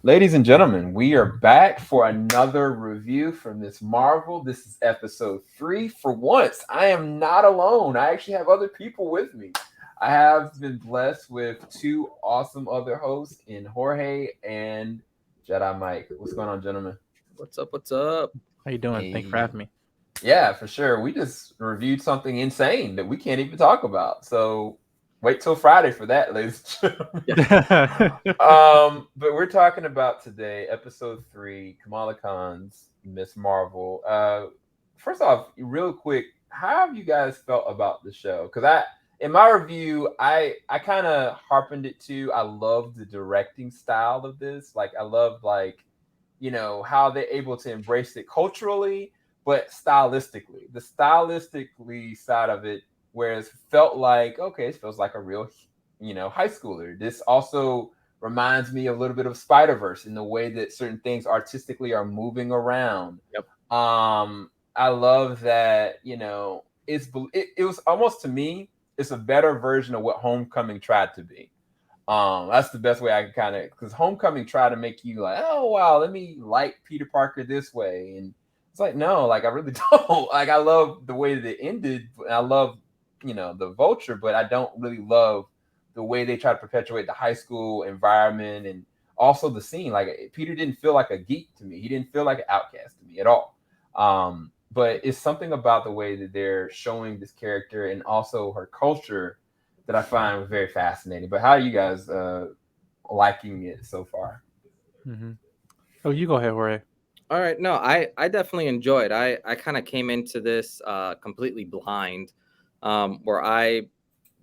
Ladies and gentlemen, we are back for another review from Miss Marvel. This is episode 3. For once, I am not alone. I actually have other people with me. I have been blessed with two awesome other hosts in Jorge and Jedi Mike. What's going on, gentlemen? What's up? What's up? How you doing? Thanks for Hey. having me. Yeah, for sure. We just reviewed something insane that we can't even talk about. So wait till Friday for that, ladies and gentlemen. Yeah. But we're talking about today, episode 3, Kamala Khan's Miss Marvel. First off, real quick, how have you guys felt about the show? Because in my review, I kind of harpened it to I love the directing style of this. Like, I love how they're able to embrace it culturally, but stylistically. The stylistically side of it, whereas felt like okay, it feels like a real high schooler. This also reminds me a little bit of Spider Verse in the way that certain things artistically are moving around. Yep. I love that it was almost to me it's a better version of what Homecoming tried to be. That's the best way I can kind of because Homecoming tried to make you like, oh wow, let me like Peter Parker this way, and it's like no, like I really don't. Like I love the way that it ended, and I love the Vulture, but I don't really love the way they try to perpetuate the high school environment and also the scene. Like Peter didn't feel like a geek to me. He didn't feel like an outcast to me at all. But it's something about the way that they're showing this character and also her culture that I find very fascinating. But how are you guys liking it so far? hmm Oh, you go ahead, Jorge. All right. No, I definitely enjoyed. I kind of came into this completely blind, where I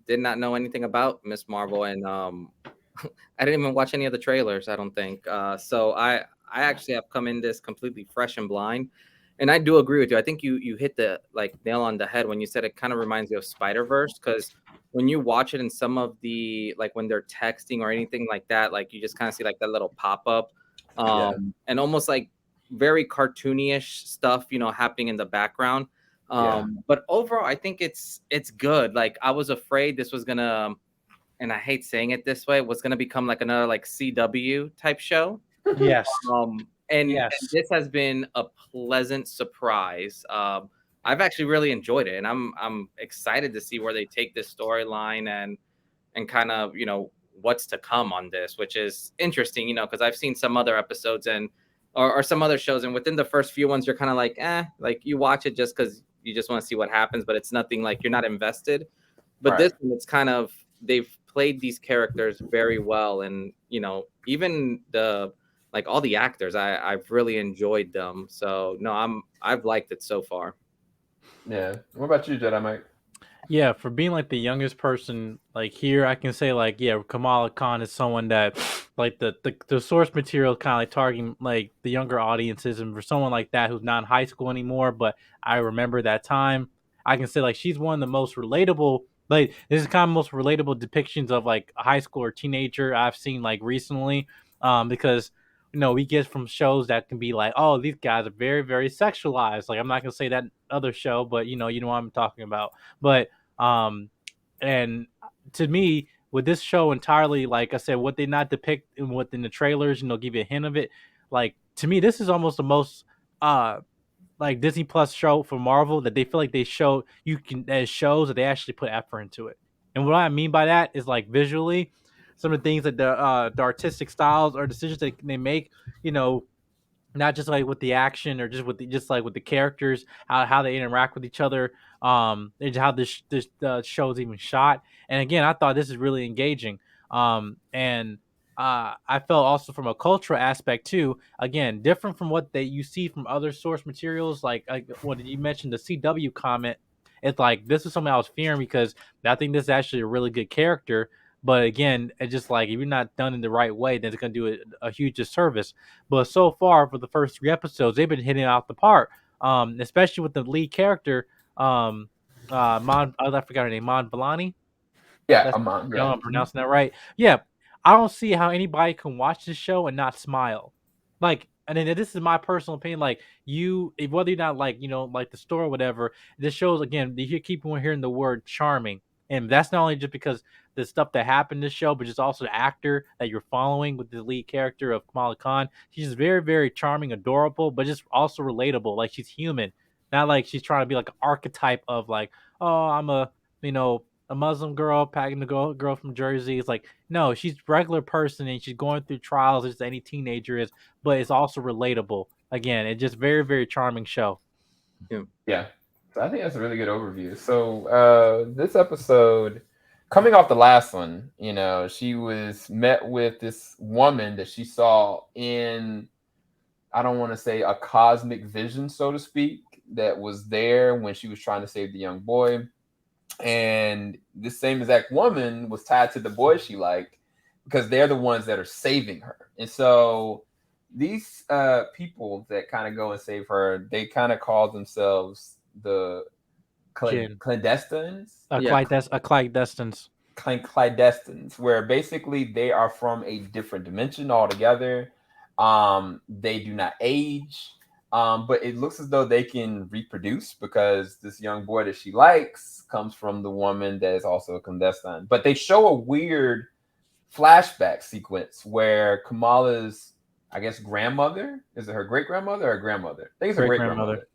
did not know anything about Miss Marvel, and I didn't even watch any of the trailers. I don't think. So I actually have come in this completely fresh and blind, and I do agree with you. I think you hit the like nail on the head when you said it kind of reminds you of Spider Verse because when you watch it in some of the like when they're texting or anything like that, like you just kind of see like that little pop up, Yeah, and almost like very cartoony-ish stuff, happening in the background. yeah, But overall, I think it's good. Like I was afraid this was gonna, and I hate saying it this way, was gonna become like another like CW type show. Yes. And Yes. this has been a pleasant surprise. I've actually really enjoyed it, and I'm excited to see where they take this storyline and kind of what's to come on this, which is interesting, because I've seen some other episodes and or some other shows, and within the first few ones, you're kind of like, like you watch it just because you just want to see what happens, but it's nothing like you're not invested. But right. this one, it's kind of they've played these characters very well, and even the like all the actors, I've really enjoyed them. So no, I've liked it so far. Yeah. What about you, Jedi Mike? Yeah, for being like the youngest person like here, I can say like yeah, Kamala Khan is someone that like the source material kind of like targeting like the younger audiences, and for someone like that who's not in high school anymore, but I remember that time, I can say like she's one of the most relatable. Like this is kind of most relatable depictions of like a high school or teenager I've seen like recently, because we get from shows that can be like, oh, these guys are very very sexualized. Like I'm not gonna say that other show, but you know what I'm talking about, but um, and to me, with this show entirely, like I said, what they not depict in within the trailers, give you a hint of it. Like to me, this is almost the most uh like Disney Plus show for Marvel that they feel like they show you can as shows that they actually put effort into it. And what I mean by that is like visually, some of the things that the artistic styles or decisions that they make, you know, not just like with the action or just with just like with the characters, how they interact with each other, and how this show is even shot. And again, I thought this is really engaging. And I felt also from a cultural aspect too. Again, different from what you see from other source materials. Like what you mentioned, the CW comment. It's like this is something I was fearing because I think this is actually a really good character. But again, it's just like if you're not done in the right way, then it's gonna do a huge disservice. But so far, for the first 3 episodes, they've been hitting out the park. Especially with the lead character, I forgot her name, Mon Vellani. Yeah, That's on. I don't Yeah. know if I'm pronouncing that right. Yeah, I don't see how anybody can watch this show and not smile. Like, and then this is my personal opinion. Like, whether you're not like like the store or whatever, this shows again. You keep on hearing the word charming. And that's not only just because the stuff that happened in this show, but just also the actor that you're following with the lead character of Kamala Khan. She's very, very charming, adorable, but just also relatable. Like she's human, not like she's trying to be like an archetype of like, oh, I'm a a Muslim girl packing the girl from Jersey. It's like no, she's a regular person and she's going through trials as any teenager is, but it's also relatable. Again, it's just very, very charming show. Yeah. Yeah. So I think that's a really good overview. So this episode, coming off the last one, she was met with this woman that she saw in, I don't want to say a cosmic vision, so to speak, that was there when she was trying to save the young boy. And this same exact woman was tied to the boy she liked because they're the ones that are saving her. And so these people that kind of go and save her, they kind of call themselves the Jin. clandestines. Clandestines. Clandestines, where basically they are from a different dimension altogether. They do not age. But it looks as though they can reproduce because this young boy that she likes comes from the woman that is also a clandestine. But they show a weird flashback sequence where Kamala's, I guess, grandmother, is it her great grandmother or grandmother? I think it's her great grandmother.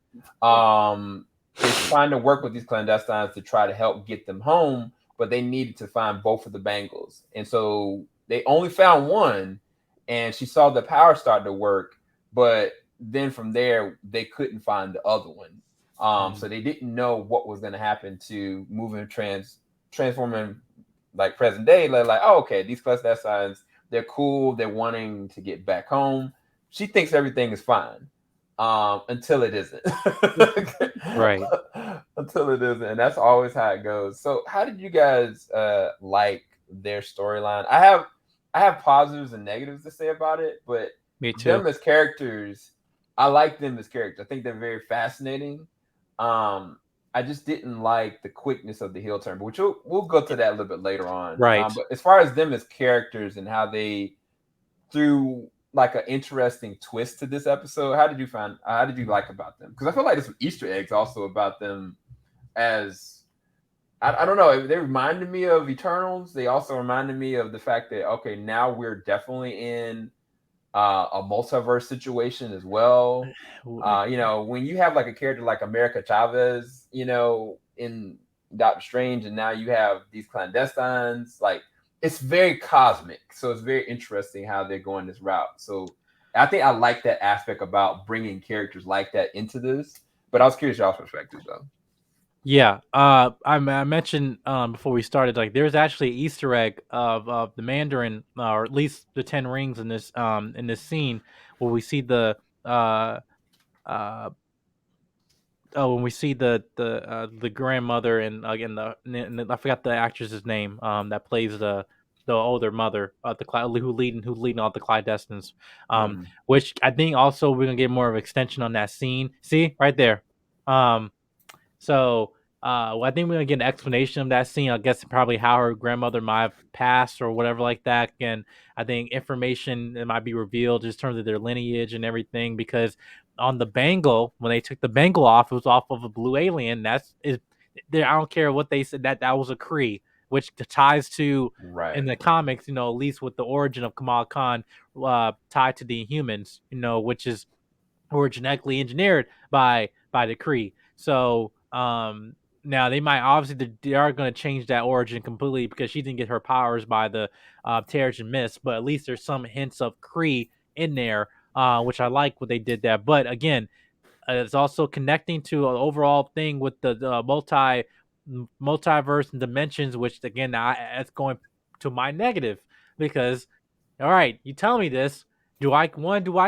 Is trying to work with these clandestines to try to help get them home, but they needed to find both of the bangles. And so they only found one, and she saw the power start to work, but then from there they couldn't find the other one. So they didn't know what was going to happen to moving transforming like present day. They're like, oh, okay, these clandestines, they're cool, they're wanting to get back home. She thinks everything is fine until it isn't. Right. Until it isn't, and that's always how it goes. So how did you guys like their storyline? I have positives and negatives to say about it, but Me too. them as characters, I like them as characters. I think they're very fascinating. I just didn't like the quickness of the heel turn, but which we'll go to that a little bit later on. Right. But as far as them as characters and how they threw like an interesting twist to this episode, how did you like about them? Because I feel like there's some Easter eggs also about them. As I don't know, they reminded me of Eternals. They also reminded me of the fact that okay, now we're definitely in a multiverse situation as well. When you have like a character like America Chavez, in Doctor Strange, and now you have these clandestines, like it's very cosmic. So it's very interesting how they're going this route. So I think I like that aspect about bringing characters like that into this. But I was curious y'all's perspective though. Yeah, I mentioned before we started, like there's actually an Easter egg of the Mandarin, or at least the 10 Rings in this scene where we see the uh uh when we see the grandmother and again and I forgot the actress's name that plays the older mother who's leading all the clandestines, which I think also we're gonna get more of an extension on that scene. See right there, um so I think we're gonna get an explanation of that scene. I guess probably how her grandmother might have passed or whatever like that. And I think information that might be revealed just in terms of their lineage and everything. Because on the bangle, when they took the bangle off, it was off of a blue alien. That's is there. I don't care what they said that was a Kree, which ties to Right. in the comics. At least with the origin of Kamala Khan, tied to the humans. Which is were genetically engineered by the Kree. So now they might obviously they are going to change that origin completely because she didn't get her powers by the Terrigen Mist, but at least there's some hints of Kree in there, which I like what they did there. But again, it's also connecting to an overall thing with the multiverse and dimensions, which again that's going to my negative because all right, you tell me this. Do I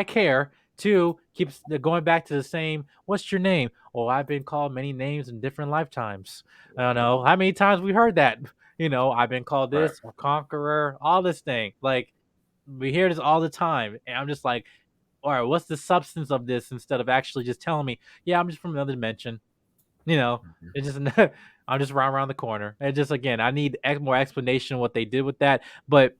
care? Two, keeps going back to the same. What's your name? Oh, I've been called many names in different lifetimes. I don't know how many times we heard that. I've been called Right. this or conqueror, all this thing. Like we hear this all the time, and I'm just like, all right, what's the substance of this? Instead of actually just telling me, yeah, I'm just from another dimension. It's just I'm just around the corner. And just again, I need more explanation what they did with that, but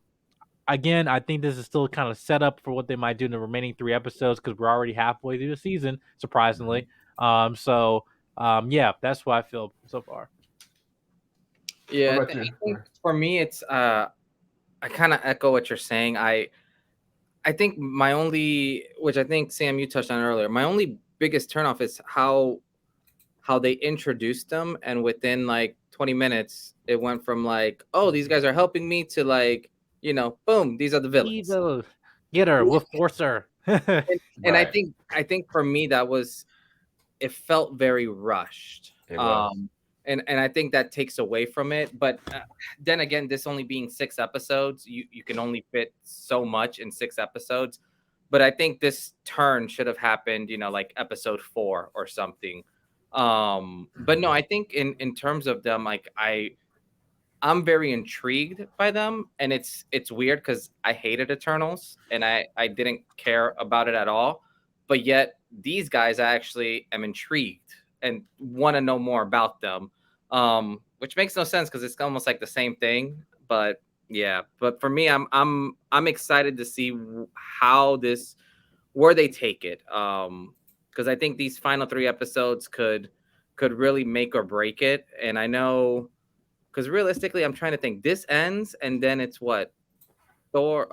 again, I think this is still kind of set up for what they might do in the remaining 3 episodes because we're already halfway through the season, surprisingly. Yeah, that's what I feel so far. Yeah, What I about you? think for me, it's I kind of echo what you're saying. I think my only, which I think Sam you touched on earlier, my only biggest turnoff is how they introduced them, and within like 20 minutes, it went from like, oh, these guys are helping me to like, boom, these are the villains. Evil. Get her. We'll force her. And Right. I think for me that was, it felt very rushed. It was. And I think that takes away from it. But then again, this only being 6 episodes, you can only fit so much in 6 episodes. But I think this turn should have happened, like episode 4 or something. But no, I think in terms of them, like I'm very intrigued by them, and it's weird because I hated Eternals and I didn't care about it at all, but yet these guys I actually am intrigued and want to know more about them, which makes no sense because it's almost like the same thing. But yeah, but for me, I'm excited to see how this, where they take it, because I think these final 3 episodes could really make or break it, and I know. Because realistically, I'm trying to think. This ends, and then it's what Thor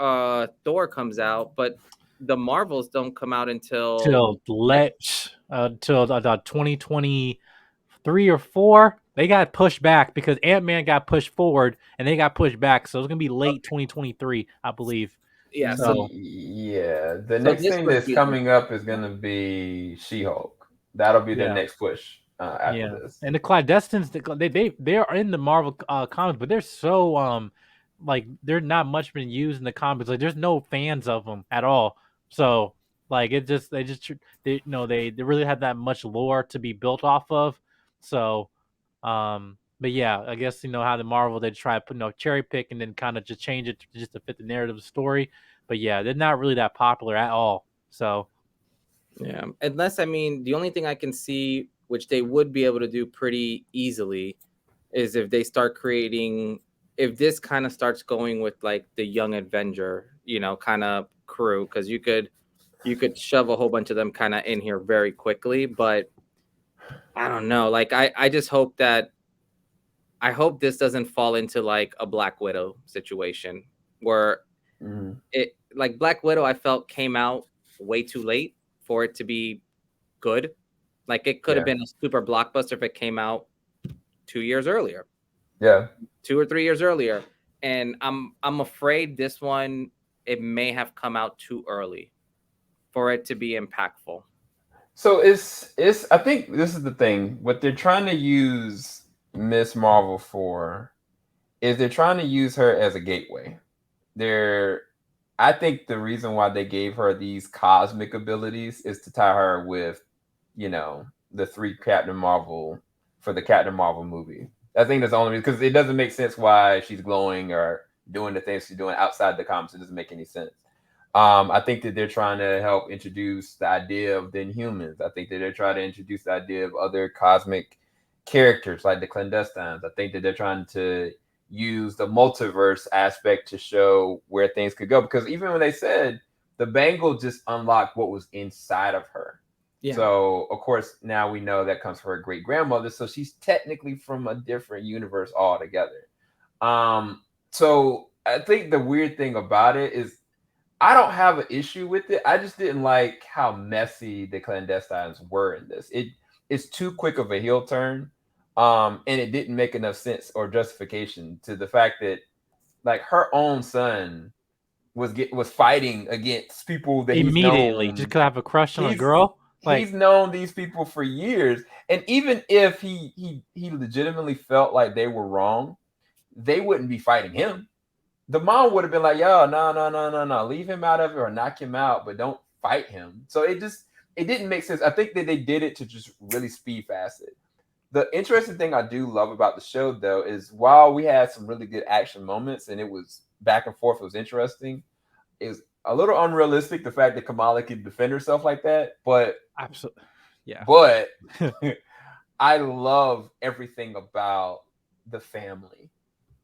comes out, but the Marvels don't come out until till 2023 or 4. They got pushed back because Ant-Man got pushed forward and they got pushed back. So it's gonna be late 2023, I believe. yeah. So Yeah, the So next this thing would that's be coming up is gonna be She-Hulk. That'll be the yeah. next push after Yeah, this. and the clandestines, they are in the Marvel comics, but they're so like they're not much been used in the comics. Like there's no fans of them at all. So like it just they really have that much lore to be built off of. So but yeah, I guess how the Marvel they try to put cherry pick and then kind of just change it just to fit the narrative of the story. But yeah, they're not really that popular at all. So Yeah. Unless, I mean, the only thing I can see, which they would be able to do pretty easily, is if they start creating, if this kind of starts going with like the Young Avenger, kind of crew, because you could shove a whole bunch of them kind of in here very quickly. But I don't know. Like I just hope that, I hope this doesn't fall into like a Black Widow situation where Mhm. it, like Black Widow, I felt came out way too late for it to be good. Like it could have Yeah, been a super blockbuster if it came out 2 years earlier, yeah. 2 or 3 years earlier. And I'm afraid this one, it may have come out too early for it to be impactful. So it's I think this is the thing. What they're trying to use Miss Marvel for is they're trying to use her as a gateway. They're I think the reason why they gave her these cosmic abilities is to tie her with, the three Captain Marvel for the Captain Marvel movie. I think that's the only reason because it doesn't make sense why she's glowing or doing the things she's doing outside the comics. It doesn't make any sense. I think that they're trying to help introduce the idea of the Inhumans. I think that they're trying to introduce the idea of other cosmic characters like the clandestines. I think that they're trying to use the multiverse aspect to show where things could go. Because even when they said the bangle just unlocked what was inside of her. Yeah. So of course now we know that comes from her great grandmother. So she's technically from a different universe altogether. So I think the weird thing about it is I don't have an issue with it. I just didn't like how messy the clandestines were in this. It's too quick of a heel turn, and it didn't make enough sense or justification to the fact that like her own son was fighting against people that he's immediately just known. could have a crush on a He's girl. he's Like known these people for years, and even if he legitimately felt like they were wrong, they wouldn't be fighting him. The mom would have been like, "Yo, no, no, no, no, no, leave him out of it or knock him out, but don't fight him." So it didn't make sense. I think that they did it to just really speed fast it. The interesting thing I do love about the show though is while we had some really good action moments and it was back and forth, it was interesting. It was a little unrealistic the fact that Kamala could defend herself like that, absolutely, yeah. but I love everything about the family.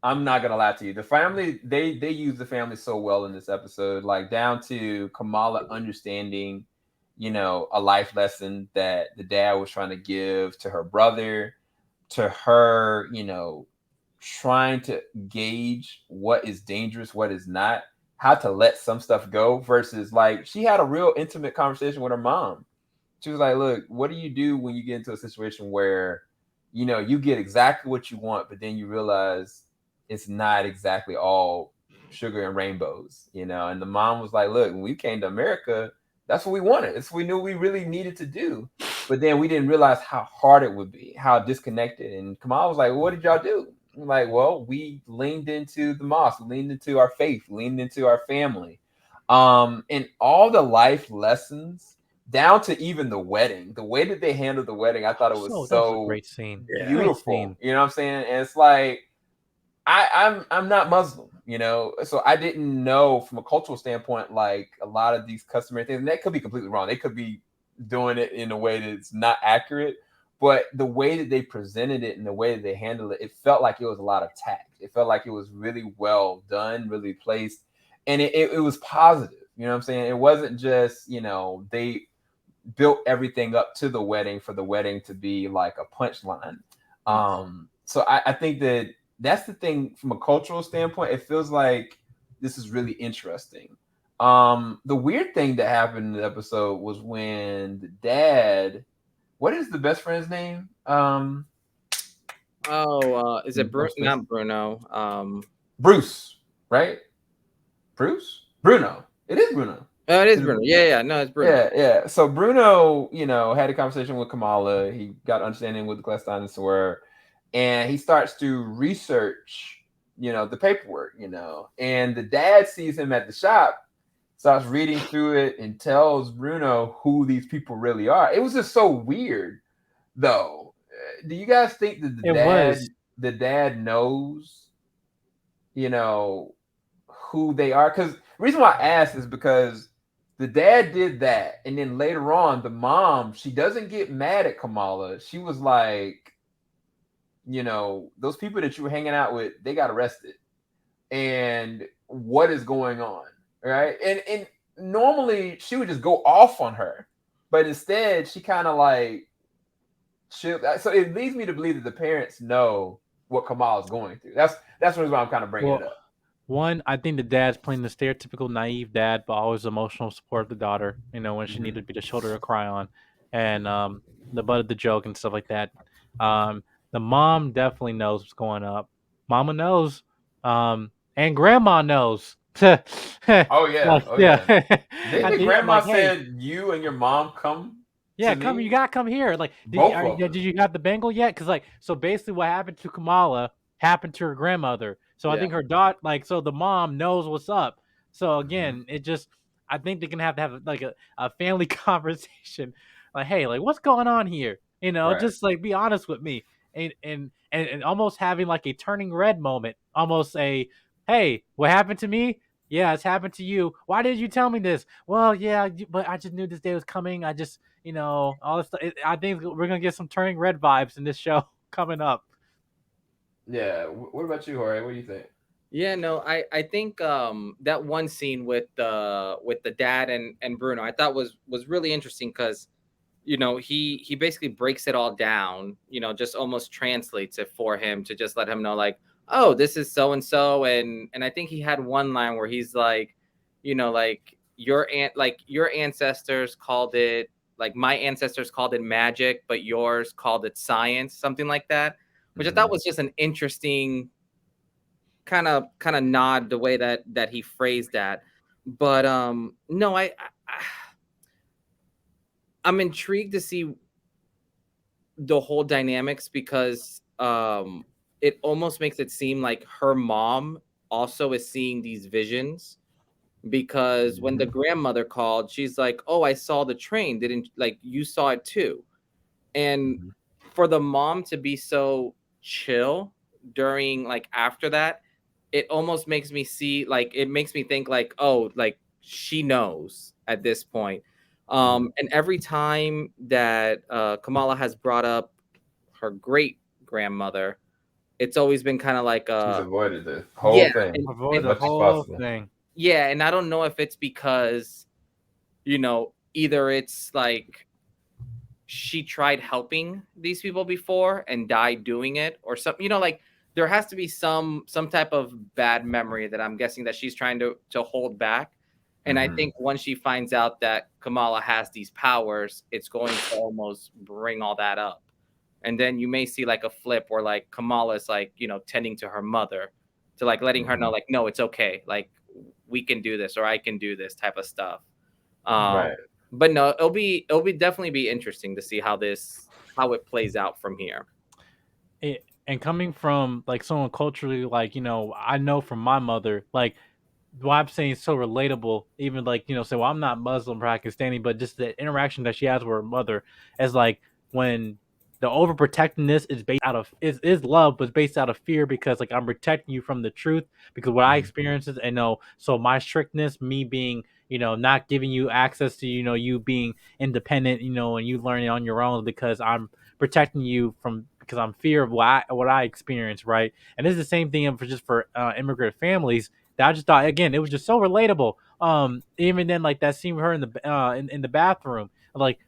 I'm not gonna lie to you. The family they use the family so well in this episode, like down to Kamala understanding, a life lesson that the dad was trying to give to her brother, to her, trying to gauge what is dangerous, what is not, how to let some stuff go versus like she had a real intimate conversation with her mom. She was like, look, what do you do when you get into a situation where, you know, you get exactly what you want, but then you realize it's not exactly all sugar and rainbows, you know? And the mom was like, look, when we came to America, that's what we wanted. It's what we knew we really needed to do. But then we didn't realize how hard it would be, how disconnected. And Kamal was like, well, what did y'all do? I'm like, well, we leaned into the mosque, leaned into our faith, leaned into our family. And all the life lessons down to even the wedding, the way that they handled the wedding, I thought it was That was a so great scene. Yeah. beautiful. You know what I'm saying? And it's like I'm not Muslim, you know, so I didn't know from a cultural standpoint, like a lot of these customary things, and that could be completely wrong. They could be doing it in a way that's not accurate, but the way that they presented it and the way that they handled it, it felt like it was a lot of tact. It felt like it was really well done, really placed, and it was positive. You know what I'm saying? It wasn't just, you know, they built everything up to the wedding for the wedding to be like a punchline. So I think that that's the thing from a cultural standpoint. It feels like this is really interesting. The weird thing that happened in the episode was when the dad, what is the best friend's name? Is it not Bruno? Bruce, right? Bruno. It is Bruno. Oh, it is Bruno. Yeah. No, it's Bruno. Yeah. So Bruno, you know, had a conversation with Kamala. He got understanding with the glass dinosaur, and he starts to research, you know, the paperwork, you know, and the dad sees him at the shop, starts reading through it, and tells Bruno who these people really are. It was just so weird, though. Do you guys think that the dad knows, you know, who they are? Because the reason why I asked is because the dad did that, and then later on, the mom, she doesn't get mad at Kamala. She was like, you know, those people that you were hanging out with, they got arrested, and what is going on, right? And normally she would just go off on her, but instead she kind of like, so it leads me to believe that the parents know what Kamala's going through. That's the reason why I'm kind of bringing it up. One, I think the dad's playing the stereotypical naive dad, but always emotional support of the daughter, you know, when she needed to be the shoulder to cry on, and the butt of the joke and stuff like that. The mom definitely knows what's going up. Mama knows, and grandma knows. Oh yeah, Didn't grandma said, hey, you and your mom come? Yeah, come. You gotta come here. Like, did you got the bangle yet? Because like, so basically, what happened to Kamala happened to her grandmother. So I think her daughter, like, so the mom knows what's up. So again, it just, I think they can have to have like a family conversation. Like, hey, like, what's going on here? You know, just like be honest with me, and almost having like a turning red moment, almost a, hey, what happened to me? Yeah, it's happened to you. Why did you tell me this? Well, yeah, but I just knew this day was coming. I just, you know, all this stuff. I think we're gonna get some turning red vibes in this show coming up. Yeah. What about you, Jorge? What do you think? Yeah, no, I think that one scene with the dad and Bruno, I thought was really interesting because, you know, he basically breaks it all down, you know, just almost translates it for him to just let him know, like, oh, this is so and so, and I think he had one line where he's like, you know, like your ancestors called it, like my ancestors called it magic, but yours called it science, something like that, which I thought was just an interesting kind of nod the way that he phrased that. But no, I'm intrigued to see the whole dynamics because it almost makes it seem like her mom also is seeing these visions, because when the grandmother called, she's like, oh, I saw the train, didn't, like, you saw it too. And for the mom to be so chill during, like, after that, it almost makes me see, like, it makes me think like, oh, like she knows at this point. And every time that Kamala has brought up her great grandmother, it's always been kind of like she's avoided the whole thing. Avoid the whole thing. Yeah, and I don't know if it's because, you know, either it's like she tried helping these people before and died doing it, or something, you know, like there has to be some type of bad memory that I'm guessing that she's trying to hold back. And I think once she finds out that Kamala has these powers, it's going to almost bring all that up. And then you may see like a flip where like Kamala's like, you know, tending to her mother to like letting her know like, no, it's okay. Like we can do this, or I can do this type of stuff. Right. But no, it'll be definitely be interesting to see how it plays out from here. And coming from like someone culturally, like, you know, I know from my mother, like why I'm saying so relatable, even like, you know, say, well, I'm not Muslim Pakistani, but just the interaction that she has with her mother as like when the overprotectiveness is based out of is love, but based out of fear because like I'm protecting you from the truth because what I experience is and know so my strictness, me being, you know, not giving you access to, you know, you being independent, you know, and you learning on your own because I'm protecting you from because I'm fear of what I experience, right? And this is the same thing for just for immigrant families that I just thought again it was just so relatable. Even then like that scene with her in the in the bathroom, like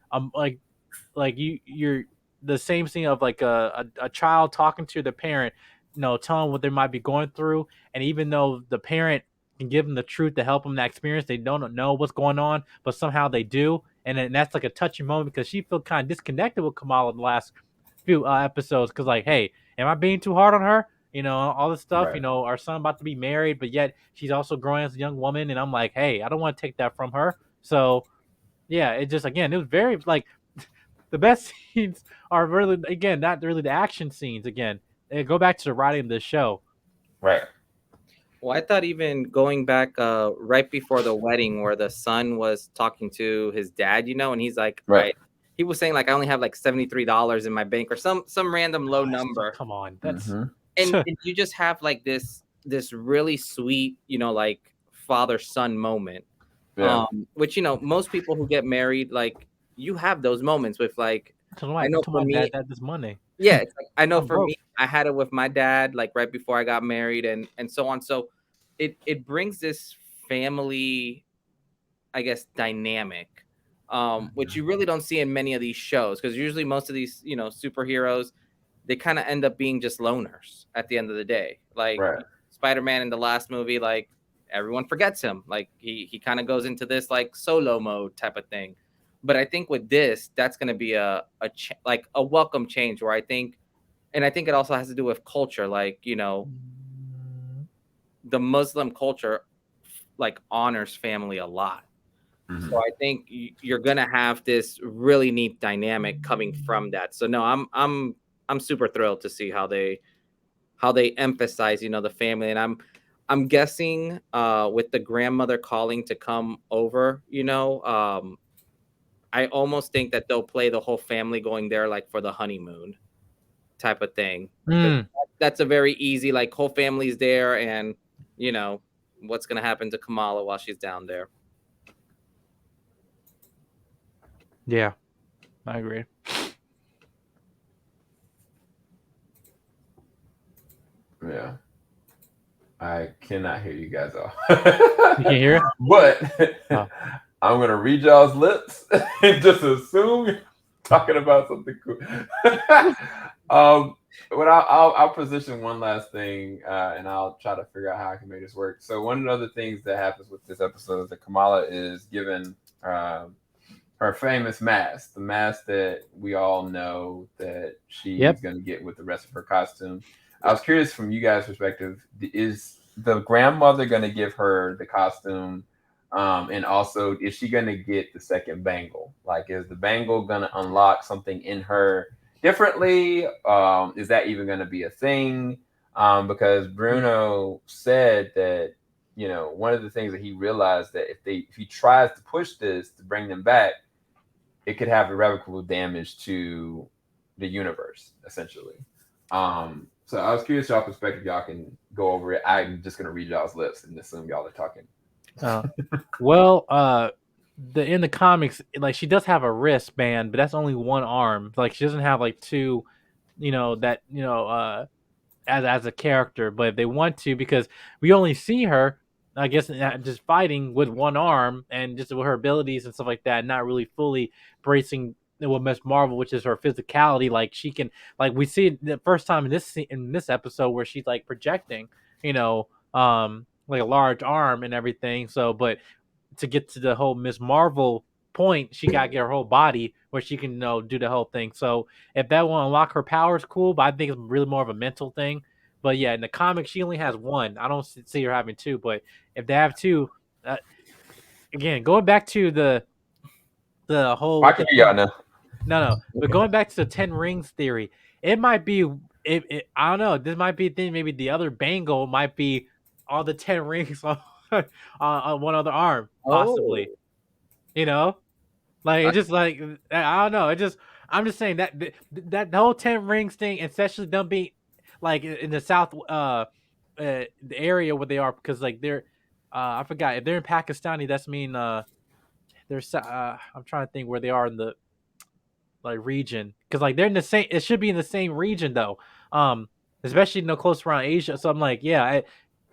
you're the same scene of like a child talking to the parent, you know, telling them what they might be going through, and even though the parent can give them the truth to help them that experience, they don't know what's going on, but somehow they do, and then that's like a touching moment because she felt kind of disconnected with Kamala in the last few episodes because like, hey, am I being too hard on her? You know, all this stuff. Right. You know, our son about to be married, but yet she's also growing as a young woman, and I'm like, hey, I don't want to take that from her. So yeah, it just again, it was very like the best scenes are really again not really the action scenes. Again, they go back to the writing of this show. Right. Well, I thought even going back right before the wedding where the son was talking to his dad, you know, and he's like, Right. he was saying like I only have like $73 in my bank or some random low number. Come on, that's and you just have like this really sweet, you know, like father son moment. Yeah. Which, you know, most people who get married, like you have those moments with like I know for me that this Monday. yeah, it's like, I know I'm for broke. me, I had it with my dad, like right before I got married and so on. So it brings this family, I guess, dynamic, which you really don't see in many of these shows because usually most of these, you know, superheroes, they kind of end up being just loners at the end of the day. Like Right. Spider-Man in the last movie, like everyone forgets him. Like he kind of goes into this like solo mode type of thing. But I think with this, that's going to be like a welcome change where I think it also has to do with culture. Like, you know, the Muslim culture like honors family a lot. So I think you're gonna have this really neat dynamic coming from that. So no, I'm super thrilled to see how they emphasize, you know, the family. And I'm guessing with the grandmother calling to come over, you know, I almost think that they'll play the whole family going there like for the honeymoon type of thing. That's a very easy, like whole family's there, and you know what's gonna happen to Kamala while she's down there. Yeah, I agree. Yeah. I cannot hear you guys all. You can hear it? But Oh. I'm going to read y'all's lips and just assume you're talking about something cool. But I'll position one last thing and I'll try to figure out how I can make this work. So one of the other things that happens with this episode is that Kamala is given her famous mask, the mask that we all know that she's going to get with the rest of her costume. I was curious from you guys' perspective, is the grandmother going to give her the costume? And also, is she going to get the second bangle? Like, is the bangle going to unlock something in her differently? Is that even going to be a thing? Because Bruno said that, you know, one of the things that he realized that if he tries to push this to bring them back, it could have irrevocable damage to the universe, essentially. So I was curious y'all perspective. Y'all can go over it. I'm just gonna read y'all's lips and assume y'all are talking. Well, in the comics, like she does have a wristband, but that's only one arm. Like she doesn't have like two, you know, that you know, as a character. But if they want to, because we only see her, I guess, just fighting with one arm and just with her abilities and stuff like that, not really fully bracing with Miss Marvel, which is her physicality. Like she can, like we see it the first time in this episode where she's like projecting, you know, like a large arm and everything. So, but to get to the whole Miss Marvel point, she got to get her whole body where she can, do the whole thing. So if that will unlock her powers, cool. But I think it's really more of a mental thing. But yeah, in the comics, she only has one. I don't see her having two. But if they have two, again, going back to the whole I with can the hear y'all now. no. But going back to the 10 rings theory, it might be I don't know. This might be a thing. Maybe the other bangle might be all the 10 rings on one other arm, Oh, possibly. You know, like I, it just like I don't know. It just I'm just saying that that the whole 10 rings thing, especially them being like in the south the area where they are, because like they're I forgot if they're in Pakistani, that's mean I'm trying to think where they are in the like region, because like they're in the same, it should be in the same region though, um especially close around Asia. So I'm like, yeah,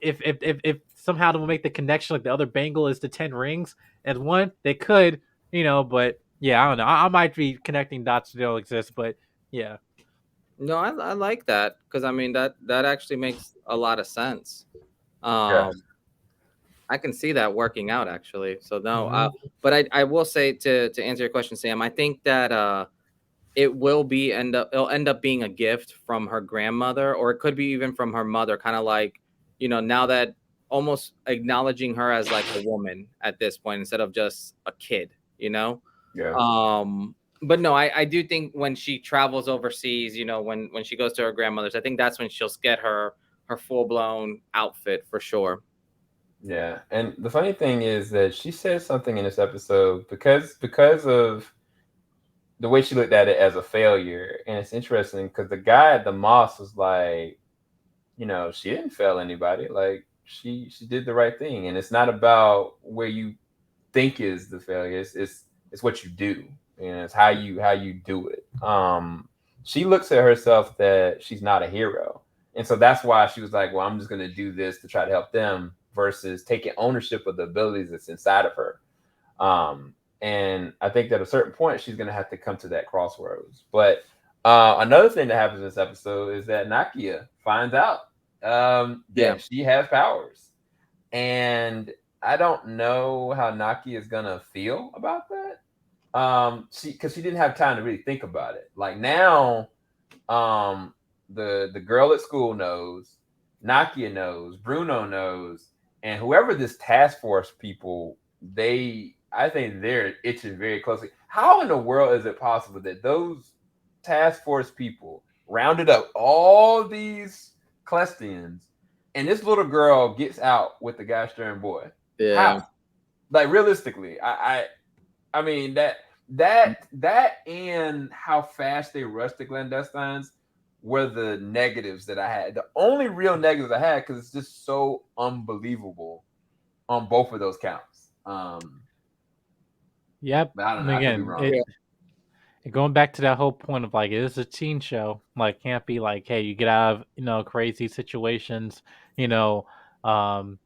if somehow to make the connection, like the other bangle is the 10 rings and one, they could, but yeah, I don't know. I might be connecting dots that don't exist, but yeah. no, I like that because I mean that actually makes a lot of sense. Yeah. I can see that working out actually. So no, Mhm. but I will say to answer your question, Sam, I think that it'll end up being a gift from her grandmother, or it could be even from her mother, kind of like, now that almost acknowledging her as like a woman at this point instead of just a kid, you know. Yeah. But no, I do think when she travels overseas, when she goes to her grandmother's, I think that's when she'll get her full-blown outfit for sure. Yeah. And the funny thing is that she said something in this episode because of the way she looked at it as a failure. And it's interesting because the guy at the mosque was like, she didn't fail anybody. Like she did the right thing. And it's not about where you think is the failure. It's what you do. It's how you do it. She looks at herself that she's not a hero. And so that's why she was like, well, I'm just gonna do this to try to help them versus taking ownership of the abilities that's inside of her. And I think that at a certain point she's gonna have to come to that crossroads. But another thing that happens in this episode is that Nakia finds out Yeah. that she has powers, and I don't know how Nakia is gonna feel about that. Because she didn't have time to really think about it. Like now, the girl at school knows, Nakia knows, Bruno knows, and whoever this task force people, I think they're itching very closely. How in the world is it possible that those task force people rounded up all these Clestians and this little girl gets out with the guy Stern boy? Yeah. How? Like realistically, I mean that and how fast they rushed the clandestines were the negatives that I had. The only real negatives I had because it's just so unbelievable on both of those counts. Yep. But I don't And know. I could be again, wrong. Yeah. going back to that whole point of like it is a teen show, like can't be like, hey, you get out of crazy situations, you know, um,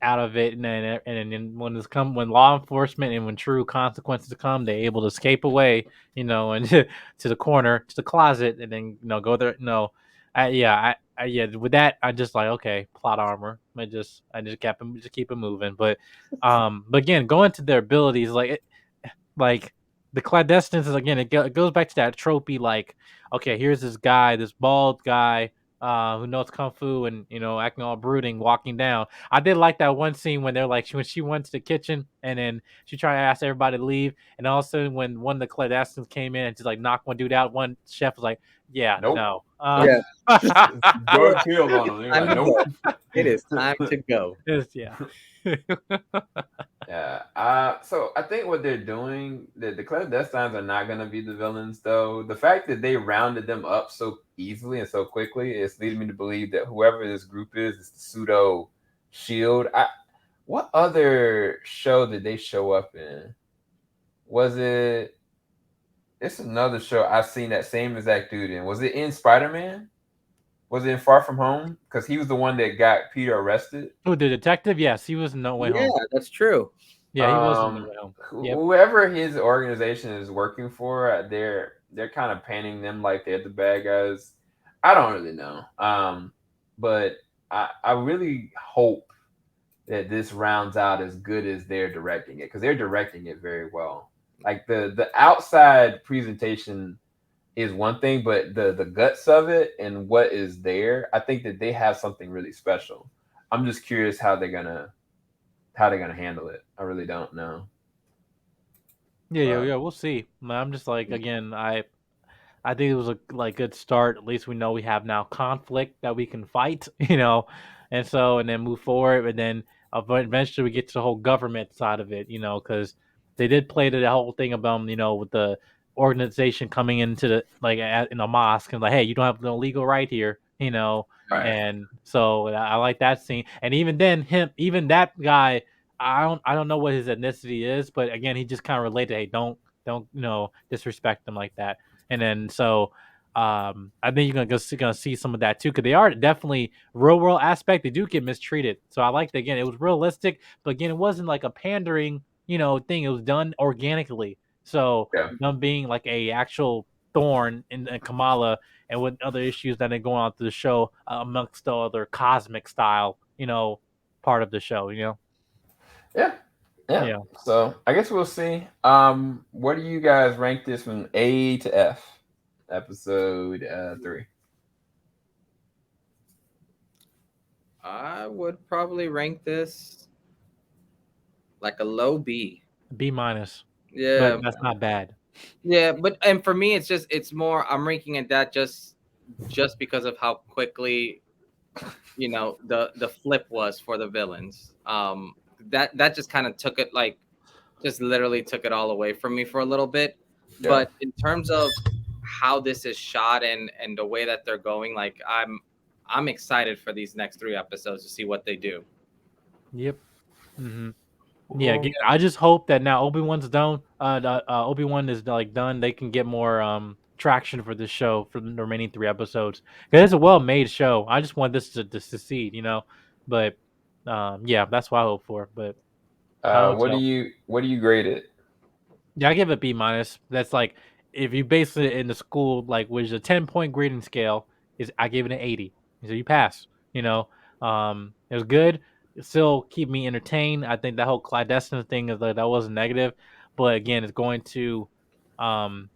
out of it, and then when law enforcement and when true consequences come, they're able to escape away, and to the corner, to the closet, and then go there. No, yeah, with that, I just like, okay, plot armor. I just keep it moving, but again, going to their abilities, like the clandestines is, again, it goes back to that tropey, like, okay, here's this guy, this bald guy, who knows kung fu and acting all brooding, walking down. I did like that one scene when they're like, when she went to the kitchen and then she tried to ask everybody to leave, and all of a sudden when one of the clandestines came in and just like knocked one dude out, one chef was like, yeah, Nope. no, Yeah. Jordan Peele on them. They're Time like, to nope. go. It is time to go. yeah. Yeah. So I think what they're doing, the clandestines are not going to be the villains, though. The fact that they rounded them up so easily and so quickly is leading me to believe that whoever this group is the pseudo shield. What other show did they show up in? Was it? It's another show I've seen that same exact dude in. Was it in Spider Man? Was it in Far From Home? Because he was the one that got Peter arrested. Oh, the detective, yes, he was in No Way Yeah, Home. that's true. Yeah, he was in the realm. Yep. Whoever his organization is working for, they're kind of painting them like they're the bad guys. I don't really know. But I really hope that this rounds out as good as they're directing it, because they're directing it very well. Like the outside presentation is one thing, but the guts of it and what is there, I think that they have something really special. I'm just curious how they're gonna handle it. I really don't know. Yeah. We'll see. I'm just like, again, I think it was a good start. At least we know we have now conflict that we can fight, and then move forward, and then eventually we get to the whole government side of it, because they did play to the whole thing about with the organization coming into the in a mosque and like, hey, you don't have no legal right here, Right. and so I like that scene, and even then, even that guy, I don't know what his ethnicity is, but again, he just kind of related, hey, don't disrespect them like that. And then I think you're gonna see some of that too, because they are definitely real world aspect. They do get mistreated, so I like that. Again, it was realistic, but again, it wasn't like a pandering thing. It was done organically. So Yeah. them being like a actual thorn in Kamala, and with other issues that are going on through the show, amongst the other cosmic style part of the show. Yeah. Yeah. Yeah. So I guess we'll see. What do you guys rank this from A to F? Episode 3. I would probably rank this like a low B. B minus, but Yeah, that's not bad. yeah, but and for me, it's more. I'm ranking it that just because of how quickly the flip was for the villains. That just kind of took it just literally took it all away from me for a little bit. Yeah. But in terms of how this is shot and the way that they're going, like I'm excited for these next 3 episodes to see what they do. Yep. Mm-hmm. Yeah, again, I just hope that now Obi-Wan's done. Obi-Wan is like done. They can get more traction for this show for the remaining 3 episodes. 'Cause it's a well-made show. I just want this to succeed, But yeah, that's what I hope for. But I don't What do know. you grade it? Yeah, I give it B minus. That's like if you base it in the school, like which is a 10-point grading scale, is I give it an 80. So you pass. It was good. It still keep me entertained. I think that whole clandestine thing is that wasn't negative, but again, it's going to um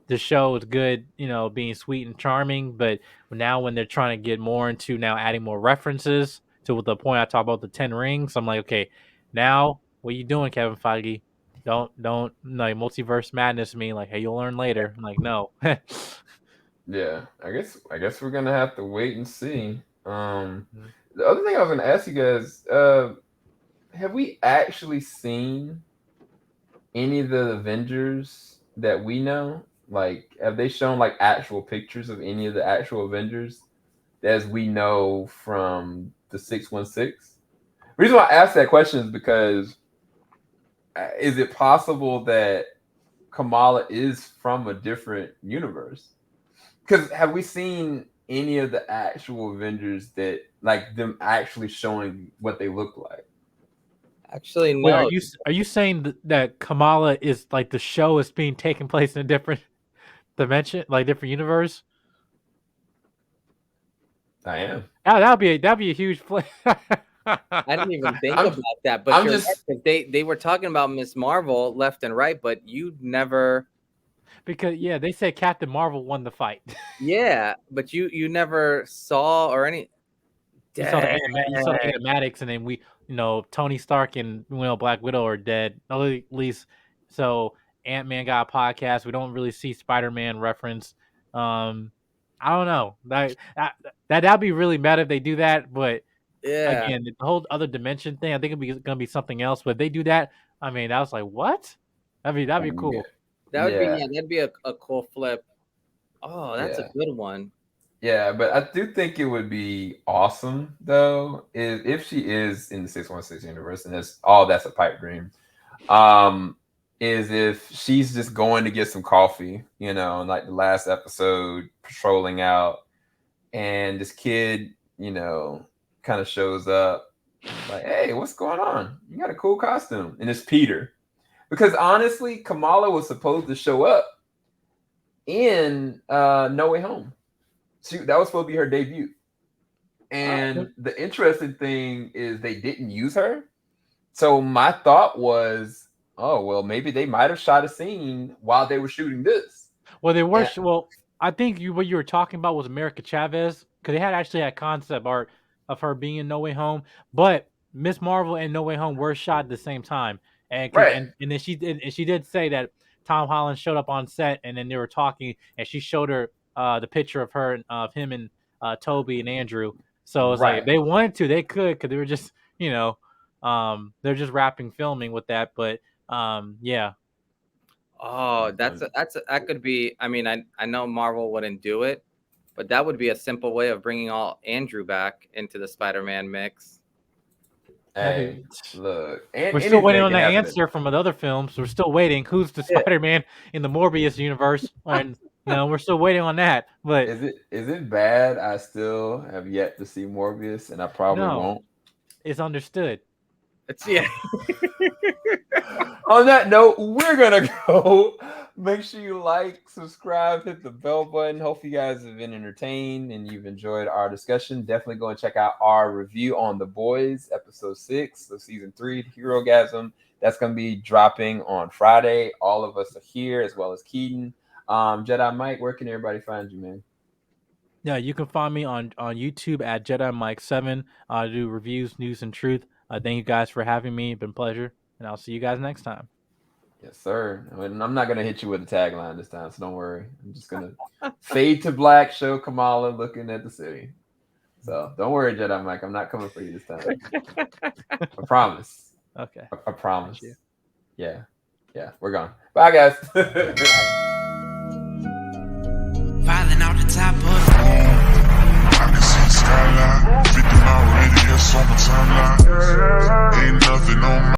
the show is good, being sweet and charming, but now when they're trying to get more into now adding more references to the point I talk about the 10 rings, I'm like, okay, now what are you doing, Kevin Feige? Don't like multiverse madness me like, hey, you'll learn later. I'm like, no. Yeah, I guess we're gonna have to wait and see. The other thing I was gonna ask you guys, have we actually seen any of the Avengers that we know? Like, have they shown like actual pictures of any of the actual Avengers as we know from the 616? The reason why I asked that question is because is it possible that Kamala is from a different universe? Because have we seen any of the actual Avengers that like them actually showing what they look like? Actually, Wait, no. are you saying that Kamala is like the show is being taken place in a different dimension, like different universe? I am. That'd be a huge flip. I didn't even think I'm, about that, but I'm you're just right. They were talking about Miss Marvel left and right, but you never. Because yeah, they said Captain Marvel won the fight. Yeah, but you never saw or any. You saw the Dang. you saw the animatics, and then Tony Stark and Black Widow are dead. At least so Ant-Man got a podcast. We don't really see Spider-Man reference. I don't know. That'd be really mad if they do that. But Yeah, again, the whole other dimension thing, I think gonna be something else. But if they do that, I mean, I was like, what? That'd be cool. yeah, that'd be a cool flip. Oh, that's a yeah, good one. yeah. But I do think it would be awesome though if she is in the 616 universe, and that's a pipe dream. Um, is if she's just going to get some coffee, in like the last episode, patrolling out, and this kid, kind of shows up Like, hey, what's going on? You got a cool costume. And it's Peter. Because honestly, Kamala was supposed to show up in No Way Home. That was supposed to be her debut. And the interesting thing is they didn't use her. So my thought was, oh, well, maybe they might have shot a scene while they were shooting this. Well, they were. Well, I think what you were talking about was America Chavez, because they had actually had concept art of her being in No Way Home, but Miss Marvel and No Way Home were shot at the same time, and Right. and then she did say that Tom Holland showed up on set, and then they were talking, and she showed her the picture of him and Toby and Andrew. So it's like if they wanted to, they could, because they were just they're just wrapping filming with that, but yeah. Oh, that could be. I mean, I know Marvel wouldn't do it, but that would be a simple way of bringing all Andrew back into the Spider-Man mix. Hey, look, we're still waiting on the answer from the other films. We're still waiting. Who's the Spider-Man in the Morbius universe? And we're still waiting on that. But is it bad? I still have yet to see Morbius, and I probably won't. It's understood. It's On that note, we're gonna go. Make sure you like, subscribe, hit the bell button. Hope you guys have been entertained and you've enjoyed our discussion. Definitely go and check out our review on The Boys, episode 6 of season 3, Herogasm. That's gonna be dropping on Friday. All of us are here, as well as Keaton. Jedi Mike, where can everybody find you, man? Yeah, you can find me on YouTube at Jedi Mike 7. I do reviews, news, and truth. Thank you guys for having me. It's been a pleasure, and I'll see you guys next time. Yes, sir. And I'm not gonna hit you with a tagline this time, so don't worry. I'm just gonna fade to black, show Kamala looking at the city. So don't worry, Jedi Mike. I'm not coming for you this time. I promise. Okay. I promise. Yeah. We're gone. Bye, guys. Filing out the top of the I can see the skyline, 50 mile radius on my timeline. Ain't nothing on my